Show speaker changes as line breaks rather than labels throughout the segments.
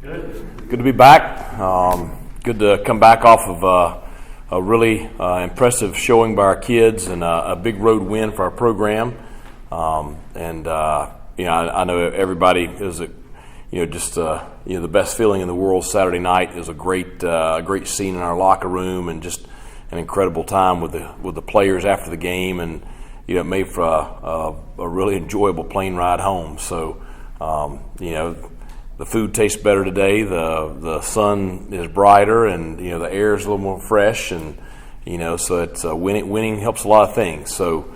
Good to be back. Good to come back off of a really impressive showing by our kids and a big road win for our program. I know everybody is the best feeling in the world. Saturday night is a great scene in our locker room, and just an incredible time with the players after the game, and it made for a really enjoyable plane ride home. So the food tastes better today. The sun is brighter, and the air is a little more fresh, and so it's winning helps a lot of things. So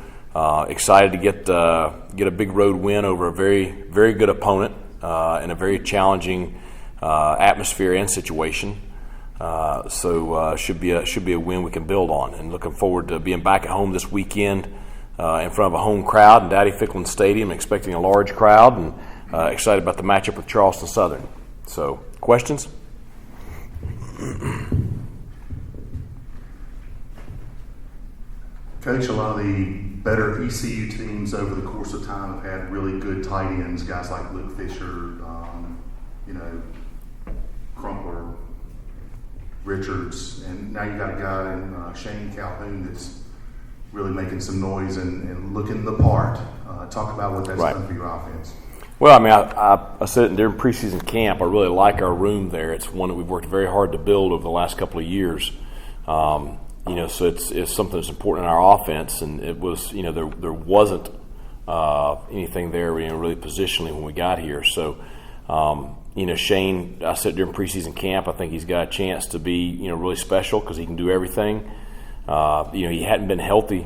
excited to get a big road win over a very, very good opponent in a very challenging atmosphere and situation. Should be a win we can build on, and looking forward to being back at home this weekend in front of a home crowd in Daddy Ficklin Stadium, expecting a large crowd, and excited about the matchup with Charleston Southern. So, questions?
Coach, a lot of the better ECU teams over the course of time have had really good tight ends, guys like Luke Fisher, Crumpler, Richards, and now you got a guy in Shane Calhoun that's really making some noise and looking the part. Talk about what that's done for your offense.
Well, I said it during preseason camp. I really like our room there. It's one that we've worked very hard to build over the last couple of years. So it's something that's important in our offense, and it was, there wasn't anything there, really positionally when we got here. So, Shane, I said during preseason camp, I think he's got a chance to be, really special because he can do everything. He hadn't been healthy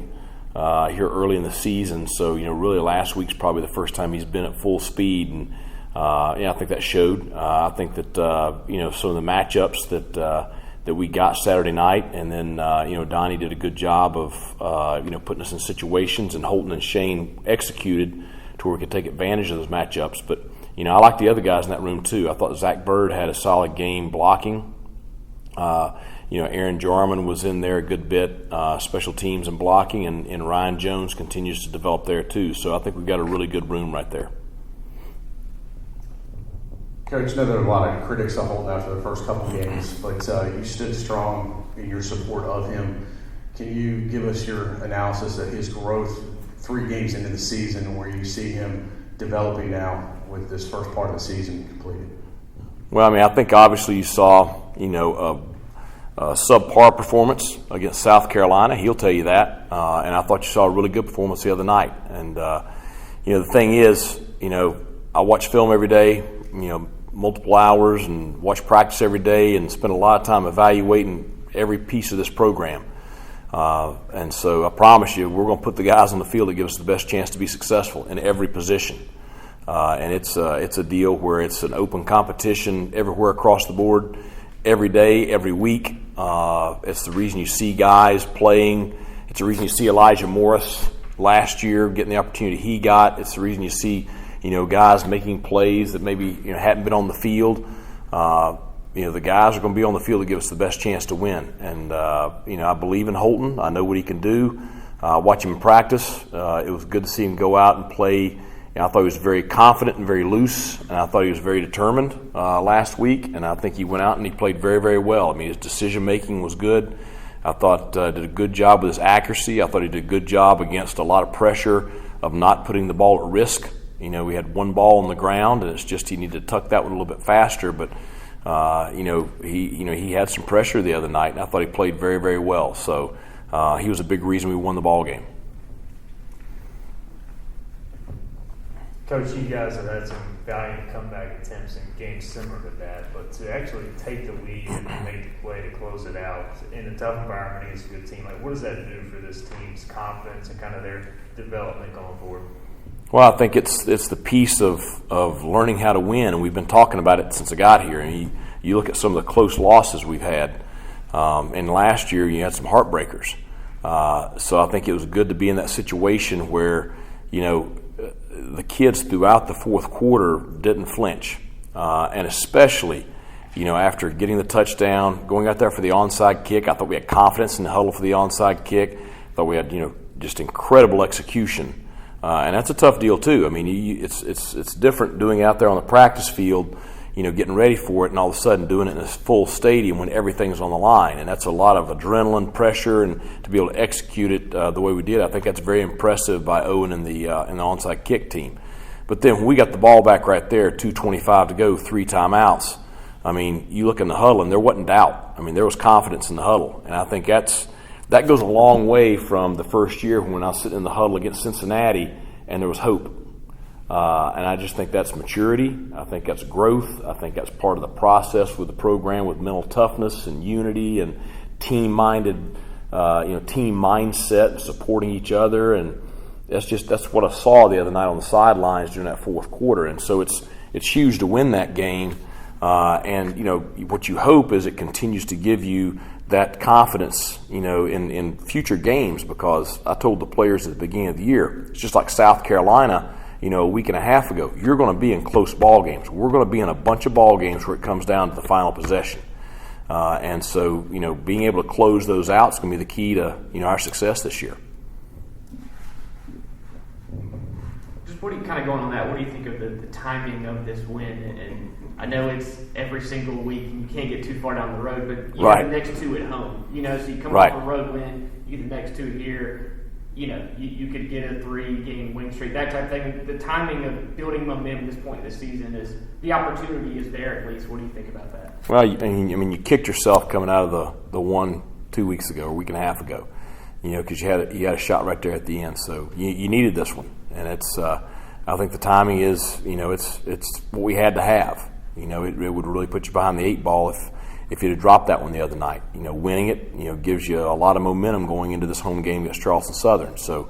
here early in the season, so really last week's probably the first time he's been at full speed, and I think that showed. I think that some of the matchups that we got Saturday night, and then Donnie did a good job of putting us in situations, and Holton and Shane executed to where we could take advantage of those matchups. But I like the other guys in that room too. I thought Zach Bird had a solid game blocking. Aaron Jarman was in there a good bit, special teams and blocking, and Ryan Jones continues to develop there too. So I think we've got a really good room right there.
Coach, I know there are a lot of critics of Holton after the first couple of games, but you stood strong in your support of him. Can you give us your analysis of his growth 3 games into the season, and where you see him developing now with this first part of the season completed?
Well, I think obviously you saw, a subpar performance against South Carolina. He'll tell you that. And I thought you saw a really good performance the other night. And, the thing is, I watch film every day, multiple hours, and watch practice every day, and spend a lot of time evaluating every piece of this program. And so I promise you, we're going to put the guys on the field that give us the best chance to be successful in every position. And it's a deal where it's an open competition everywhere across the board, every day, every week. It's the reason you see guys playing. It's the reason you see Elijah Morris last year getting the opportunity he got. It's the reason you see, guys making plays that maybe hadn't been on the field. The guys are going to be on the field to give us the best chance to win. And I believe in Holton. I know what he can do. Watch him in practice. It was good to see him go out and play. I thought he was very confident and very loose, and I thought he was very determined last week, and I think he went out and he played very, very well. His decision-making was good. I thought did a good job with his accuracy. I thought he did a good job against a lot of pressure of not putting the ball at risk. We had one ball on the ground, and it's just he needed to tuck that one a little bit faster, but he had some pressure the other night, and I thought he played very, very well. So he was a big reason we won the ball game.
Coach, you guys have had some valiant comeback attempts in games similar to that, but to actually take the lead and make the play to close it out in a tough environment against a good team, what does that do for this team's confidence and kind of their development going forward?
Well, I think it's the piece of learning how to win, and we've been talking about it since I got here. And you look at some of the close losses we've had, and last year you had some heartbreakers. So I think it was good to be in that situation where, the kids throughout the fourth quarter didn't flinch, and especially, after getting the touchdown, going out there for the onside kick. I thought we had confidence in the huddle for the onside kick. I thought we had, just incredible execution, and that's a tough deal too. It's different doing it out there on the practice field, getting ready for it, and all of a sudden doing it in a full stadium when everything's on the line. And that's a lot of adrenaline, pressure, and to be able to execute it the way we did, I think that's very impressive by Owen and the onside kick team. But then when we got the ball back right there, 2:25 to go, 3 timeouts, I mean, you look in the huddle and there wasn't doubt. I mean, there was confidence in the huddle. And I think that goes a long way from the first year when I was sitting in the huddle against Cincinnati and there was hope. And I just think that's maturity. I think that's growth. I think that's part of the process with the program, with mental toughness and unity and team-minded, team mindset, supporting each other. And that's what I saw the other night on the sidelines during that fourth quarter. And so it's huge to win that game. And what you hope is it continues to give you that confidence, in future games, because I told the players at the beginning of the year, it's just like South Carolina, a week and a half ago, you're going to be in close ball games. We're going to be in a bunch of ball games where it comes down to the final possession. And so, being able to close those out is going to be the key to, our success this year.
Just what are you kind of going on that? What do you think of the timing of this win? And I know it's every single week, and you can't get too far down the road, but you have the next 2 at home. So you come off a road win, you get the next 2 here. You could get a 3-game win streak, that type of thing. The timing of building momentum at this point in the season is the opportunity is there at least. What do you think about that?
Well, you kicked yourself coming out of the one 2 weeks ago, or a week and a half ago, because you had a shot right there at the end. So you needed this one, and it's. I think the timing is, it's what we had to have. It would really put you behind the 8 ball if you'd have dropped that one the other night. Winning it, gives you a lot of momentum going into this home game against Charleston Southern. So,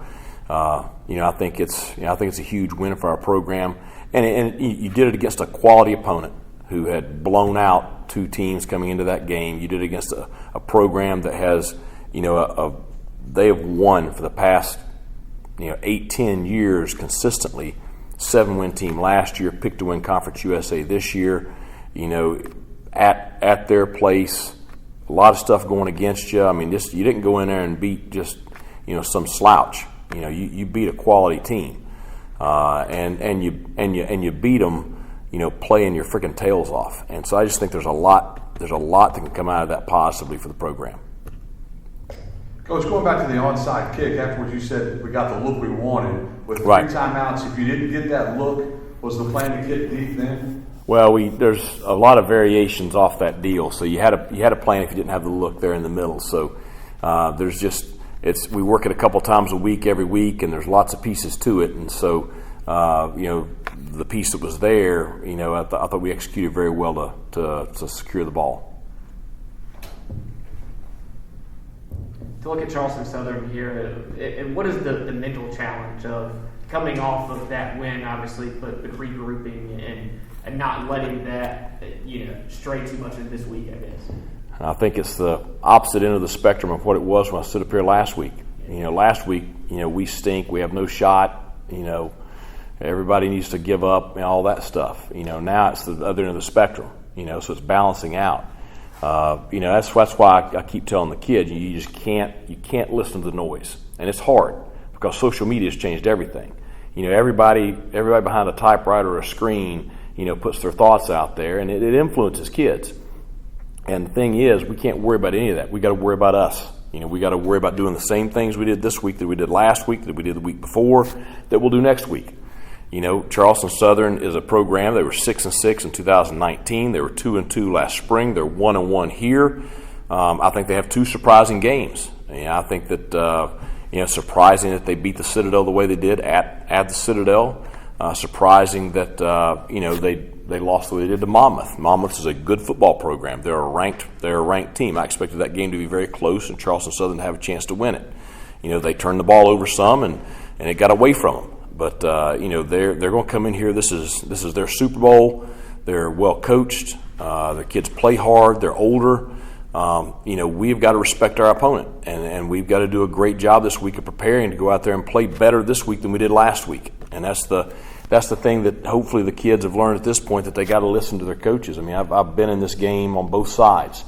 I think it's a huge win for our program, and you did it against a quality opponent who had blown out 2 teams coming into that game. You did it against a program that has, they have won for the past 8-10 years consistently. 7-win team last year, picked to win Conference USA this year. At their place, a lot of stuff going against you. I mean, you didn't go in there and beat just some slouch. You beat a quality team, and you beat them. Playing your freaking tails off. And so I just think there's a lot that can come out of that positively for the program.
Coach, going back to the onside kick, afterwards you said we got the look we wanted. With 3 timeouts, if you didn't get that look, was the plan to kick deep then?
Well, there's a lot of variations off that deal. So you had a plan if you didn't have the look there in the middle. So we work it a couple times a week, every week, and there's lots of pieces to it. And so the piece that was there, I thought we executed very well to secure the ball.
To look at Charleston Southern here, what is the mental challenge of coming off of that win, obviously, but regrouping and not letting that stray too much in this week, I guess?
I think it's the opposite end of the spectrum of what it was when I stood up here last week. Last week, we stink, we have no shot, everybody needs to give up and all that stuff. Now it's the other end of the spectrum, so it's balancing out. That's why I keep telling the kids, you just can't listen to the noise. And it's hard because social media has changed everything. Everybody behind a typewriter or a screen, puts their thoughts out there, and it influences kids. And the thing is, we can't worry about any of that. We got to worry about us. We got to worry about doing the same things we did this week that we did last week, that we did the week before, that we'll do next week. Charleston Southern is a program. They were 6-6 in 2019. They were 2-2 last spring. They're 1-1 here. I think they have 2 surprising games. I think that surprising that they beat the Citadel the way they did at the Citadel. Surprising that they lost the way they did to Monmouth. Monmouth is a good football program. They're a ranked team. I expected that game to be very close and Charleston Southern to have a chance to win it. They turned the ball over some and it got away from them. But they're going to come in here. This is their Super Bowl. They're well coached. The kids play hard. They're older. We've got to respect our opponent, and we've got to do a great job this week of preparing to go out there and play better this week than we did last week. And that's the thing that hopefully the kids have learned at this point, that they got to listen to their coaches. I mean, I've been in this game on both sides.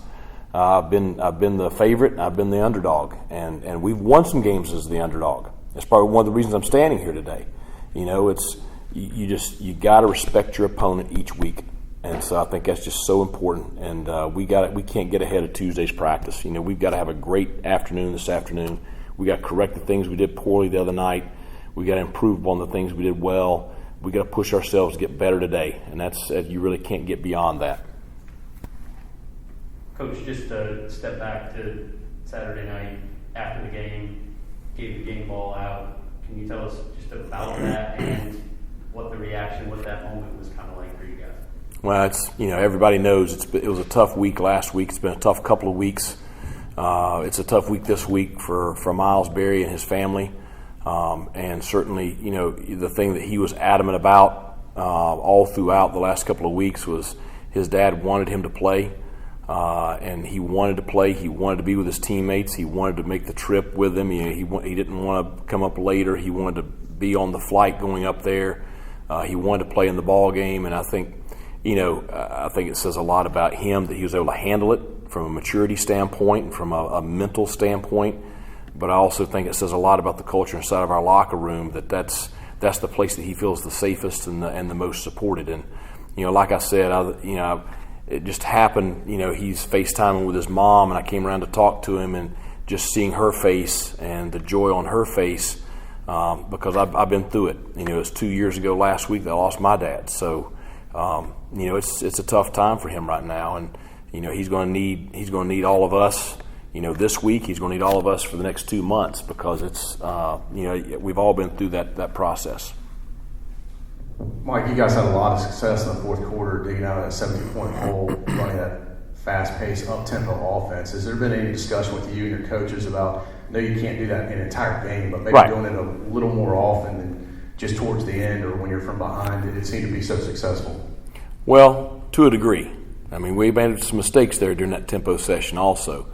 I've been the favorite, and I've been the underdog, and we've won some games as the underdog. That's probably one of the reasons I'm standing here today. You got to respect your opponent each week, And so I think that's just so important. And we can't get ahead of Tuesday's practice. We've got to have a great afternoon this afternoon. We got to correct the things we did poorly the other night. We got to improve upon the things we did well. We got to push ourselves to get better today. And you really can't get beyond that.
Coach, just to step back to Saturday night after the game, gave the game ball out. Can you tell us just about that and what the reaction, what that moment was kind of like for you guys?
Well, everybody knows it was a tough week last week. It's been a tough couple of weeks. It's a tough week this week for Miles Berry and his family. And certainly, the thing that he was adamant about all throughout the last couple of weeks was his dad wanted him to play. And he wanted to play. He wanted to be with his teammates. He wanted to make the trip with them. He didn't want to come up later. He wanted to be on the flight going up there. He wanted to play in the ball game. And I think it says a lot about him that he was able to handle it from a maturity standpoint and from a mental standpoint. But I also think it says a lot about the culture inside of our locker room that's the place that he feels the safest and the most supported. And like I said, it just happened. He's FaceTiming with his mom, and I came around to talk to him, and just seeing her face and the joy on her face because I've been through it. It was 2 years ago last week that I lost my dad. So it's a tough time for him right now, and he's going to need all of us. This week he's going to need all of us for the next 2 months because it's we've all been through that process.
Mike, you guys had a lot of success in the fourth quarter, digging out of that 17-point hole, running that fast-paced, up-tempo offense. Has there been any discussion with you and your coaches about, I know you can't do that in an entire game, but maybe doing it a little more often than just towards the end or when you're from behind? Did it seem to be so successful?
Well, to a degree. We made some mistakes there during that tempo session also.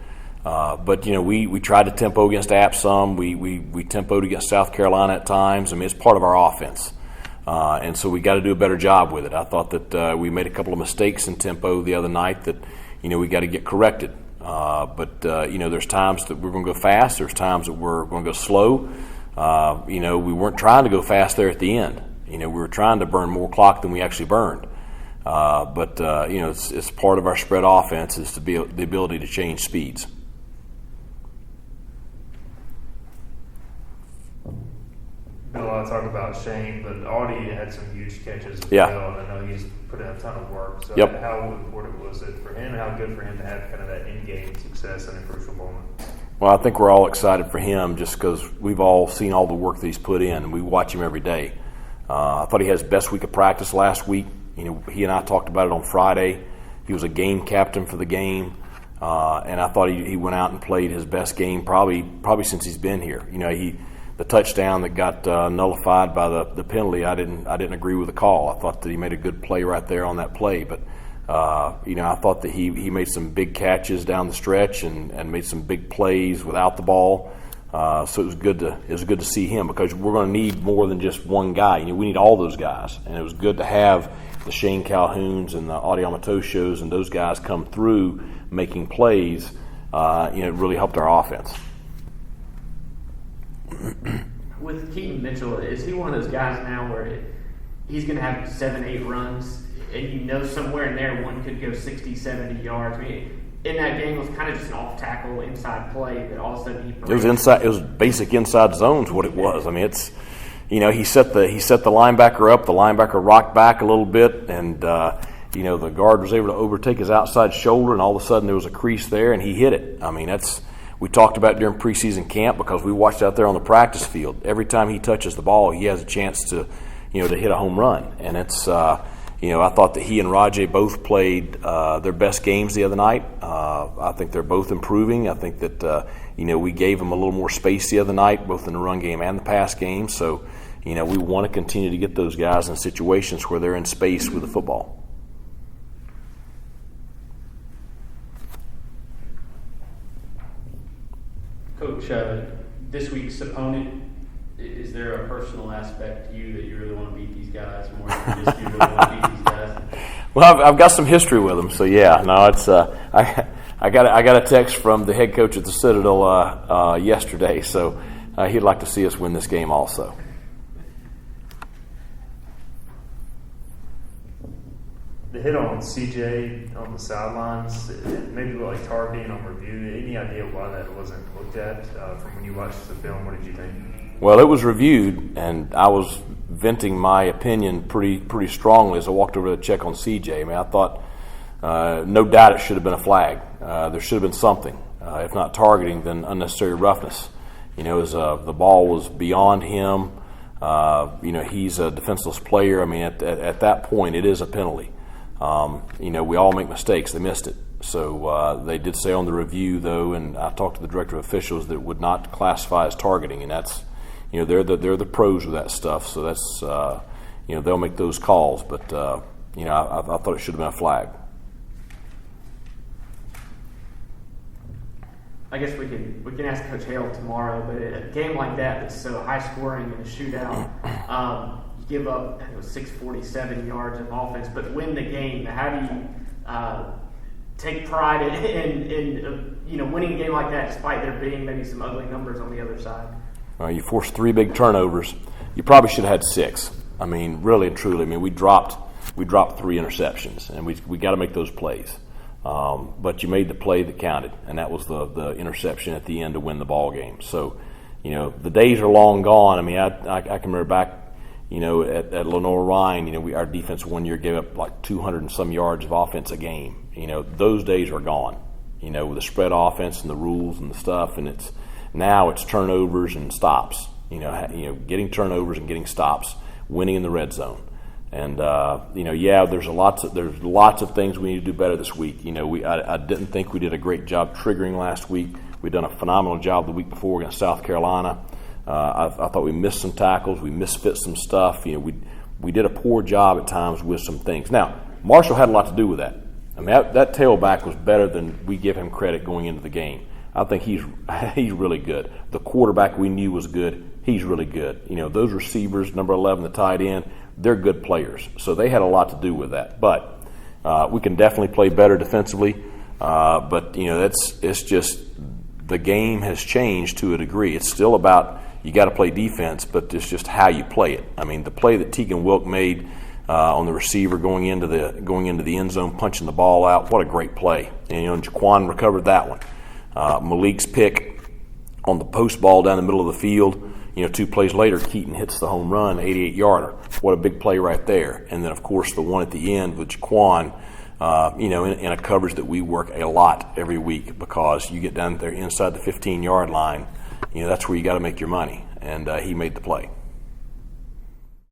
But we tried to tempo against App some. We tempoed against South Carolina at times. It's part of our offense. And so we got to do a better job with it. I thought that we made a couple of mistakes in tempo the other night that, we got to get corrected. But there's times that we're going to go fast. There's times that we're going to go slow. We weren't trying to go fast there at the end. We were trying to burn more clock than we actually burned. But it's part of our spread offense is to be the ability to change speeds.
Been a lot of talk about Shane, but Audie had some huge catches as
Yeah.
well. And I know he's put in a ton of work. So
Yep.
how important was it for him? How good for him to have kind of that in-game success in a crucial moment?
Well, I think we're all excited for him just because we've all seen all the work that he's put in, and we watch him every day. I thought he had his best week of practice last week. He and I talked about it on Friday. He was a game captain for the game, and I thought he went out and played his best game probably since he's been here. The touchdown that got nullified by the penalty, I didn't agree with the call. I thought that he made a good play right there on that play, but I thought that he made some big catches down the stretch and made some big plays without the ball. So it was good to see him because we're going to need more than just one guy. We need all those guys, and it was good to have the Shane Calhouns and the Audie Amatoshos and those guys come through making plays. It really helped our offense.
With Keaton Mitchell, is he one of those guys now where he's going to have 7-8 runs, and somewhere in there one could go 60, 70 yards? In that game, it was kind of just an off-tackle inside play that all of a sudden he breaks.
It was basic inside zones what it was. It's he set the linebacker up. The linebacker rocked back a little bit, and the guard was able to overtake his outside shoulder, and all of a sudden there was a crease there, and he hit it. We talked about it during preseason camp because we watched out there on the practice field. Every time he touches the ball, he has a chance to hit a home run. And it's, I thought that he and Rajay both played their best games the other night. I think they're both improving. I think that, we gave them a little more space the other night, both in the run game and the pass game. So, we want to continue to get those guys in situations where they're in space with the football.
Coach, this week's opponent, is there a personal aspect to you that you really want to beat these guys more than just you really want to beat these guys?
Well, I've got some history with them, so yeah. No, it's I got a text from the head coach at the Citadel yesterday, so he'd like to see us win this game also.
The hit on CJ on the sidelines, maybe like Tar being on review. Any idea why that wasn't looked at from when you watched the film? What did you think?
Well, it was reviewed, and I was venting my opinion pretty strongly as I walked over to check on CJ. I mean, I thought no doubt it should have been a flag. There should have been something, if not targeting, then unnecessary roughness. As the ball was beyond him. He's a defenseless player. I mean, at that point, it is a penalty. We all make mistakes. They missed it. So they did say on the review, though, and I talked to the director of officials, that it would not classify as targeting, and that's, they're the pros with that stuff. So that's, they'll make those calls. But I thought it should have been a flag.
I guess we can ask Coach Hale tomorrow, but a game like that that's so high scoring in a shootout, you give up 647 yards of offense, but win the game. How do you take pride in winning a game like that, despite there being maybe some ugly numbers on the other side?
You forced 3 big turnovers. You probably should have had 6. I mean, really and truly. I mean, we dropped 3 interceptions, and we got to make those plays. But you made the play that counted, and that was the interception at the end to win the ball game. So, the days are long gone. I mean, I can remember back, at Lenore Rhine, our defense one year gave up like 200 and some yards of offense a game. Those days are gone. With the spread offense and the rules and the stuff, and now it's turnovers and stops. Getting turnovers and getting stops, winning in the red zone. And there's lots of things we need to do better this week. I didn't think we did a great job triggering last week. We'd done a phenomenal job the week before against South Carolina. I thought we missed some tackles, we misfit some stuff. We did a poor job at times with some things. Now, Marshall had a lot to do with that. I mean, that tailback was better than we give him credit going into the game. I think he's really good. The quarterback we knew was good. He's really good. Those receivers, number 11, the tight end, they're good players. So they had a lot to do with that. But we can definitely play better defensively. But it's just the game has changed to a degree. It's still about you got to play defense, but it's just how you play it. I mean, the play that Tegan Wilk made on the receiver going into the end zone, punching the ball out, what a great play. And Jaquan recovered that one. Malik's pick on the post ball down the middle of the field. 2 plays later, Keaton hits the home run, 88-yarder. What a big play right there. And then, of course, the one at the end with Jaquan, in a coverage that we work a lot every week, because you get down there inside the 15-yard line, that's where you got to make your money. And he made the play.